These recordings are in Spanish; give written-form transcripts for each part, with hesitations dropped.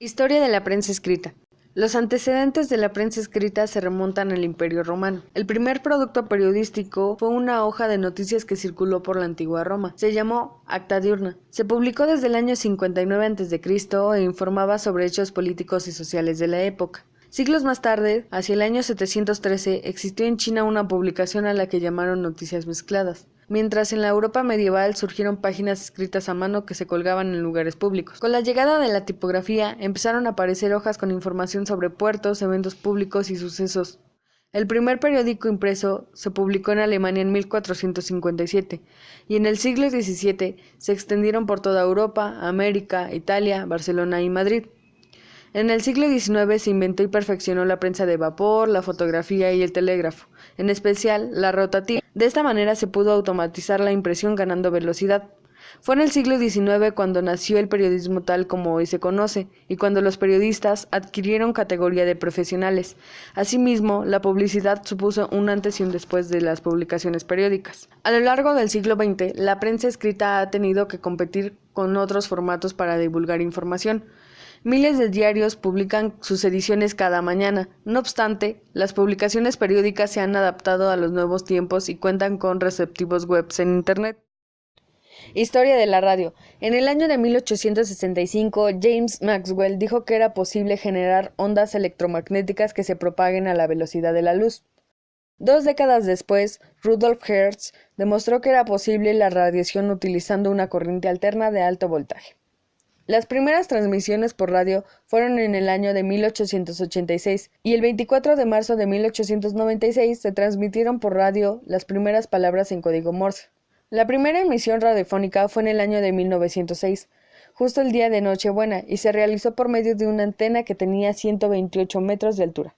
Historia de la prensa escrita. Los antecedentes de la prensa escrita se remontan al Imperio Romano. El primer producto periodístico fue una hoja de noticias que circuló por la antigua Roma. Se llamó Acta Diurna. Se publicó desde el año 59 a.C. e informaba sobre hechos políticos y sociales de la época. Siglos más tarde, hacia el año 713, existió en China una publicación a la que llamaron noticias mezcladas, mientras en la Europa medieval surgieron páginas escritas a mano que se colgaban en lugares públicos. Con la llegada de la tipografía, empezaron a aparecer hojas con información sobre puertos, eventos públicos y sucesos. El primer periódico impreso se publicó en Alemania en 1457, y en el siglo XVII se extendieron por toda Europa, América, Italia, Barcelona y Madrid. En el siglo XIX se inventó y perfeccionó la prensa de vapor, la fotografía y el telégrafo, en especial la rotativa. De esta manera se pudo automatizar la impresión ganando velocidad. Fue en el siglo XIX cuando nació el periodismo tal como hoy se conoce, y cuando los periodistas adquirieron categoría de profesionales. Asimismo, la publicidad supuso un antes y un después de las publicaciones periódicas. A lo largo del siglo XX, la prensa escrita ha tenido que competir con otros formatos para divulgar información. Miles de diarios publican sus ediciones cada mañana. No obstante, las publicaciones periódicas se han adaptado a los nuevos tiempos y cuentan con receptivos webs en Internet. Historia de la radio. En el año de 1865, James Maxwell dijo que era posible generar ondas electromagnéticas que se propaguen a la velocidad de la luz. 2 décadas después, Rudolf Hertz demostró que era posible la radiación utilizando una corriente alterna de alto voltaje. Las primeras transmisiones por radio fueron en el año de 1886 y el 24 de marzo de 1896 se transmitieron por radio las primeras palabras en código Morse. La primera emisión radiofónica fue en el año de 1906, justo el día de Nochebuena, y se realizó por medio de una antena que tenía 128 metros de altura.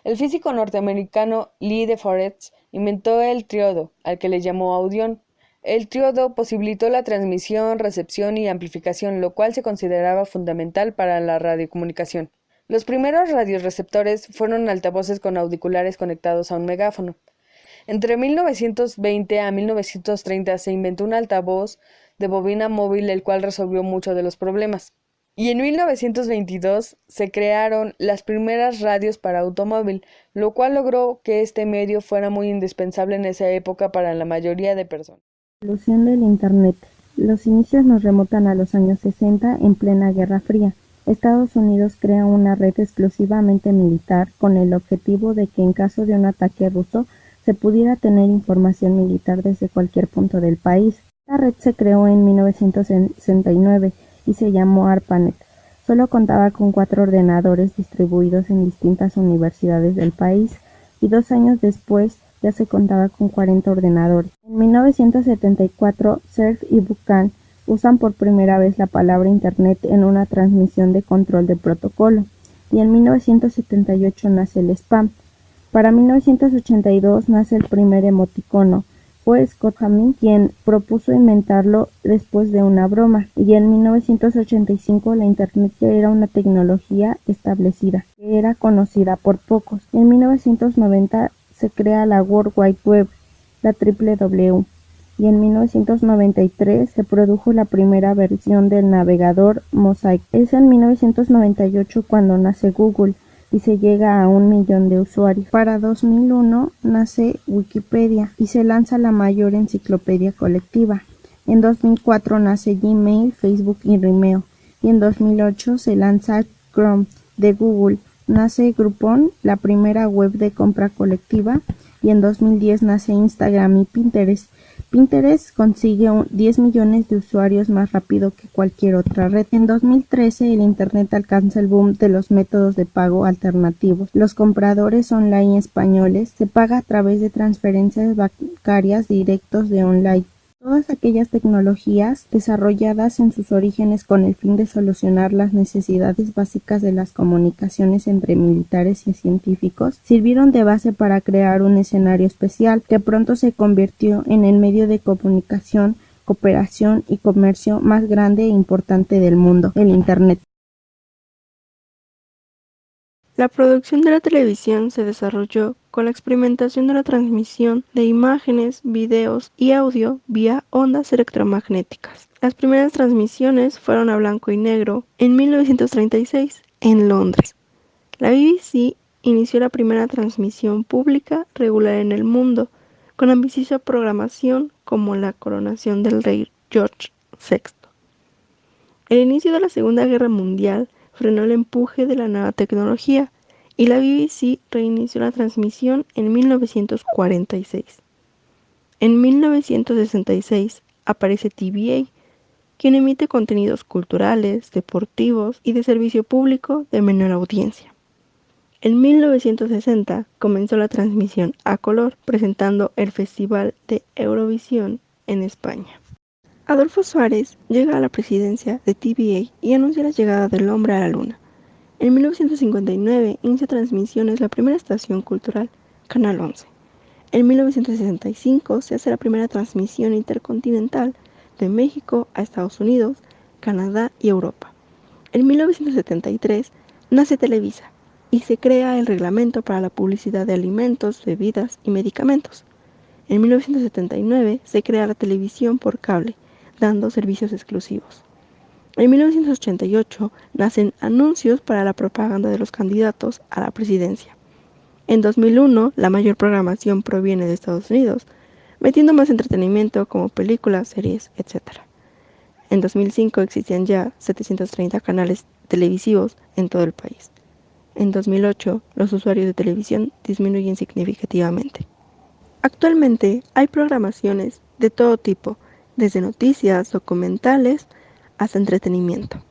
El físico norteamericano Lee de Forest inventó el triodo, al que le llamó audión. El triodo posibilitó la transmisión, recepción y amplificación, lo cual se consideraba fundamental para la radiocomunicación. Los primeros radioreceptores fueron altavoces con auriculares conectados a un megáfono. Entre 1920 a 1930 se inventó un altavoz de bobina móvil, el cual resolvió muchos de los problemas. Y en 1922 se crearon las primeras radios para automóvil, lo cual logró que este medio fuera muy indispensable en esa época para la mayoría de personas. Evolución del Internet. Los inicios nos remontan a los años 60 en plena Guerra Fría. Estados Unidos crea una red exclusivamente militar con el objetivo de que en caso de un ataque ruso se pudiera tener información militar desde cualquier punto del país. La red se creó en 1969 y se llamó ARPANET. Solo contaba con 4 ordenadores distribuidos en distintas universidades del país y 2 años después ya se contaba con 40 ordenadores. En 1974, Cerf y Buchan usan por primera vez la palabra Internet en una transmisión de control de protocolo, y en 1978 nace el spam. Para 1982 nace el primer emoticono. Fue Scott Hammond quien propuso inventarlo después de una broma, y en 1985 la Internet ya era una tecnología establecida, que era conocida por pocos. En 1990 se crea la World Wide Web, la WW, y en 1993 se produjo la primera versión del navegador Mosaic. Es en 1998 cuando nace Google y se llega a 1 millón de usuarios. Para 2001 nace Wikipedia y se lanza la mayor enciclopedia colectiva. En 2004 nace Gmail, Facebook y Vimeo, y en 2008 se lanza Chrome de Google. Nace Groupon, la primera web de compra colectiva, y en 2010 nace Instagram y Pinterest. Pinterest consigue 10 millones de usuarios más rápido que cualquier otra red. En 2013 el Internet alcanza el boom de los métodos de pago alternativos. Los compradores online españoles se paga a través de transferencias bancarias directos de online. Todas aquellas tecnologías desarrolladas en sus orígenes con el fin de solucionar las necesidades básicas de las comunicaciones entre militares y científicos sirvieron de base para crear un escenario especial que pronto se convirtió en el medio de comunicación, cooperación y comercio más grande e importante del mundo, el Internet. La producción de la televisión se desarrolló con la experimentación de la transmisión de imágenes, videos y audio vía ondas electromagnéticas. Las primeras transmisiones fueron a blanco y negro en 1936 en Londres. La BBC inició la primera transmisión pública regular en el mundo, con ambiciosa programación como la coronación del rey George VI. El inicio de la Segunda Guerra Mundial frenó el empuje de la nueva tecnología y la BBC reinició la transmisión en 1946. En 1966 aparece TVA, quien emite contenidos culturales, deportivos y de servicio público de menor audiencia. En 1960 comenzó la transmisión a color, presentando el Festival de Eurovisión en España. Adolfo Suárez llega a la presidencia de TVA y anuncia la llegada del hombre a la luna. En 1959 inicia transmisiones la primera estación cultural, Canal 11. En 1965 se hace la primera transmisión intercontinental de México a Estados Unidos, Canadá y Europa. En 1973 nace Televisa y se crea el reglamento para la publicidad de alimentos, bebidas y medicamentos. En 1979 se crea la televisión por cable, dando servicios exclusivos. En 1988 nacen anuncios para la propaganda de los candidatos a la presidencia. En 2001 la mayor programación proviene de Estados Unidos, metiendo más entretenimiento como películas, series, etc. En 2005 existían ya 730 canales televisivos en todo el país. En 2008 los usuarios de televisión disminuyen significativamente. Actualmente hay programaciones de todo tipo, desde noticias, documentales, hasta entretenimiento.